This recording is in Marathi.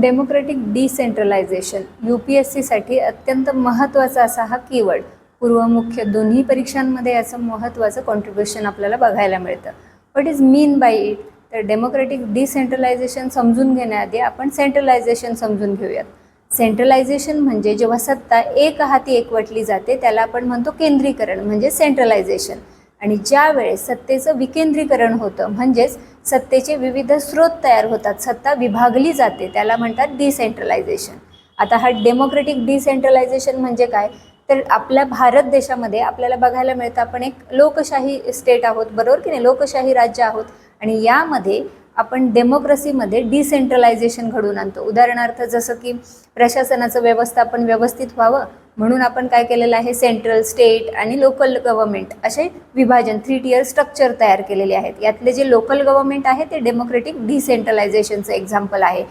डेमोक्रेटिक डिसेंट्रलायझेशन UPSCसाठी अत्यंत महत्त्वाचा असा हा कीवर्ड पूर्व मुख्य दोन्ही परीक्षांमध्ये याचं महत्त्वाचं कॉन्ट्रीब्युशन आपल्याला बघायला मिळतं. What is mean by it? तर डेमोक्रेटिक डिसेंट्रलायझेशन समजून घेण्याआधी आपण सेंट्रलायझेशन समजून घेऊयात. सेंट्रलायझेशन म्हणजे जेव्हा सत्ता एक हाती एकवटली जाते त्याला आपण म्हणतो केंद्रीकरण म्हणजे सेंट्रलायझेशन. आणि ज्या वेळेस सत्तेचं विकेंद्रीकरण होतं म्हणजेच सत्तेचे विविध स्रोत तयार होतात, सत्ता विभागली जाते, त्याला म्हणतात डिसेंट्रलायझेशन. आता हा डेमोक्रेटिक डिसेंट्रलायझेशन म्हणजे काय? तर आपल्या भारत देशामध्ये आपल्याला बघायला मिळतं आपण एक लोकशाही स्टेट आहोत, बरोबर की नाही, लोकशाही राज्य आहोत. आणि यामध्ये आपण डेमोक्रेसीमध्ये डिसेंट्रलायझेशन घडवून आणतो. उदाहरणार्थ जसं की प्रशासनाचं व्यवस्थापन व्यवस्थित व्हावं म्हणून आपण काय केलेलं आहे, सेंट्रल, स्टेट आणि लोकल गव्हर्नमेंट असे विभाजन 3 टियर स्ट्रक्चर तयार केलेले आहेत. यातले जे लोकल गव्हर्नमेंट आहे ते डेमोक्रेटिक डिसेंट्रलायझेशनचं एक्झाम्पल आहे.